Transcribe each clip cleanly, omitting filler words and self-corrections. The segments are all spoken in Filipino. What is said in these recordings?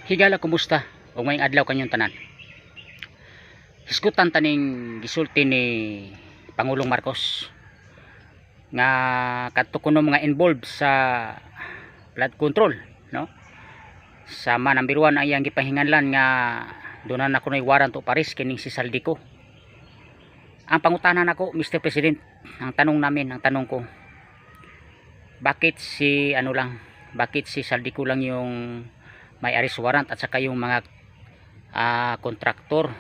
Higala, kumusta? O ngayong adlaw kanyong tanan. Hisgutan taning gisulti ni Pangulong Marcos nga kadto kuno mga involved sa flood control, no? Sama number 1 ang iyang gipahinganlan nga doon na kuno'y warrant of arrest kining si Saldico. Ang pangutanan nako, Mr. President, ang tanong ko, bakit si Saldico lang yung may arrest warrant at saka yung mga kontraktor?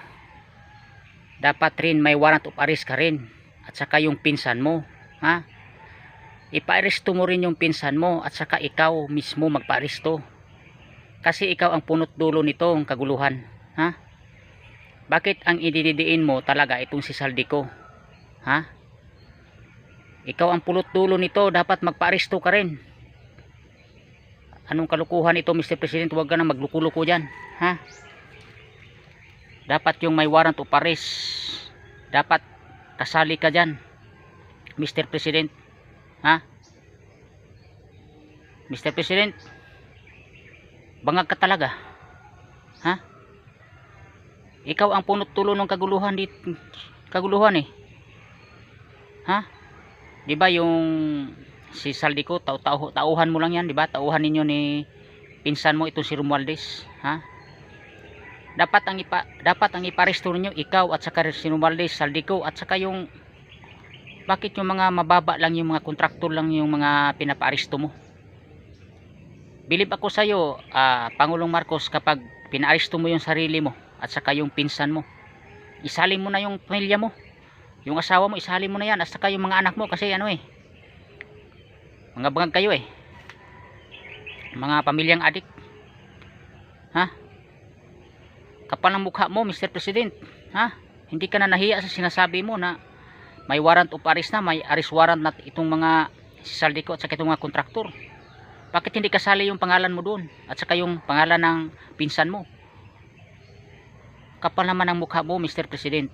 Dapat rin may warrant of arrest ka rin, at saka yung pinsan mo, ha? Ipa-aresto mo rin yung pinsan mo at saka ikaw mismo magpa-aresto, kasi ikaw ang punot dulo nitong kaguluhan, ha? Bakit ang ididiin mo talaga itong si Saldico, ha? Ikaw ang punot dulo nito, dapat magpa-aresto ka rin. Anong kalukuhan ito, Mr. President? Huwag ka na magluko-luko dyan, ha? Dapat yung may warrant of arrest, dapat kasali ka dyan, Mr. President, ha? Mr. President, bangag ka talaga, ha? Ikaw ang punot dulo ng kaguluhan eh, ha? Diba yung si Saldico, tauhan mo lang yan, diba? Tauhan ninyo ni pinsan mo itong si Romualdez, ha? Dapat ang iparesto ninyo ikaw at saka si Romualdez, Saldico, at saka yung bakit yung mga mababa lang, yung mga kontraktor lang yung mga pinapaaresto mo? Bilib ako sa iyo, Pangulong Marcos, kapag pinaaresto mo yung sarili mo at saka yung pinsan mo, isali mo na yung pamilya mo, yung asawa mo, isali mo na yan, at saka yung mga anak mo, kasi mga bangag kayo mga pamilyang adik, ha? Kapal ng mukha mo, Mr. President, ha? Hindi ka na nahiya sa sinasabi mo na may warrant of arrest na, may arrest warrant na itong mga si Saldico at saka itong mga kontraktor. Bakit hindi kasali yung pangalan mo doon at saka yung pangalan ng pinsan mo? Kapal naman ang mukha mo, Mr. President.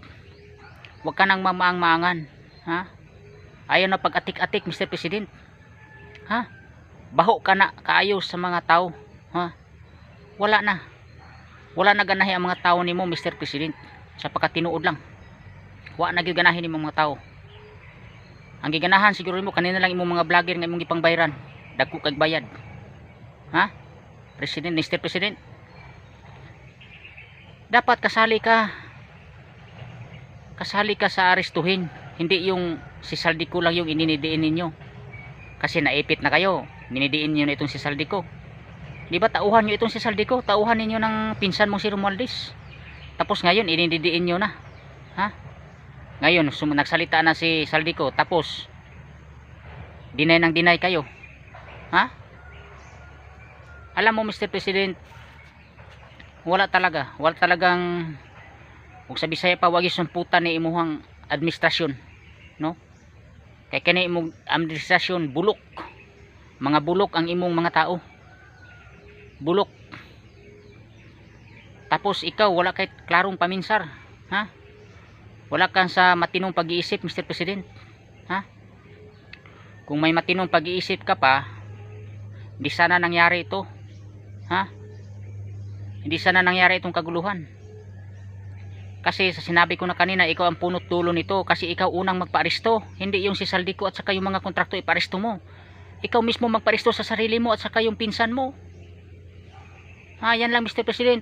Huwag ka nang mamaang-maangan, ha? Ayaw na pag-atik-atik, Mr. President, ha? Baho ka na kaayos sa mga tao, ha? Wala na ganahi ang mga tao nimo, Mr. President, sa pagkatinuod lang. Wa na gyud ganahin nimo mga tao. Ang giganahan siguro mo kanina lang imong mga vlogger nga imong gipangbayaran, dagko kag bayad, ha? President, Mr. President, dapat kasali ka sa arestuhin, hindi yung si Saldico lang yung inidiin ninyo. Kasi naipit na kayo, inidiin niyo na itong si Saldico. Di ba tauhan nyo itong si Saldico? Tauhan ninyo ng pinsan mo si Romualdez. Tapos ngayon inidiin nyo na, ha? Ngayon nagsalita na si Saldico, tapos deny kayo, ha? Alam mo, Mr. President, wala talagang ug sa Bisaya pa, wagi sumputan ni imuhang administrasyon, no? Kay kani imong administrasyon bulok, mga bulok ang imong mga tao, bulok. Tapos ikaw wala kay klarong paminsar, ha? Wala kang sa matinong pag-iisip, Mr. President, ha? Kung may matinong pag-iisip ka pa, hindi sana nangyari ito, ha? Hindi sana nangyari itong kaguluhan. Kasi sa sinabi ko na kanina, ikaw ang punot dulo nito, kasi ikaw unang magpa-aresto, hindi yung si Saldico at saka yung mga kontrakto ipa-aresto mo. Ikaw mismo magpa-aresto sa sarili mo at saka yung pinsan mo, ha? Yan lang, Mr. President.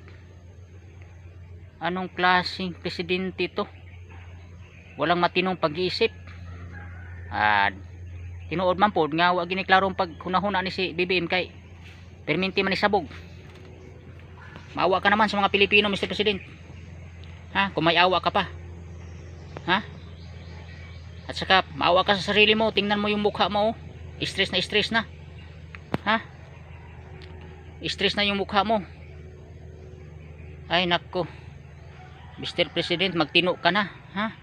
Anong klaseng presidente ito? Walang matinong pag-iisip. Tinuod man po nga wag giniklarong paghunahuna ni si BBM kay perminti man isabog. Maawa ka naman sa mga Pilipino, Mr. President, ha? Kung may awa ka pa, ha? At saka maawa ka sa sarili mo. Tingnan mo yung mukha mo, stress na, ha? Stress na yung mukha mo. Ay nako, Mr. President, magtino ka na, ha?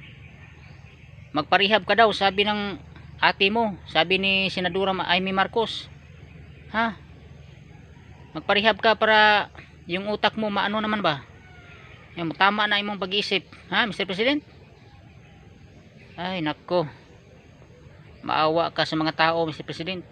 Magparehab ka daw, sabi ng ate mo, sabi ni Senadora Amy Marcos, ha? Magparehab ka para yung utak mo maano naman ba, yung tama na imong pag-iisip, ha, Mr. President? Ay nako, maawa ka sa mga tao, Mr. President.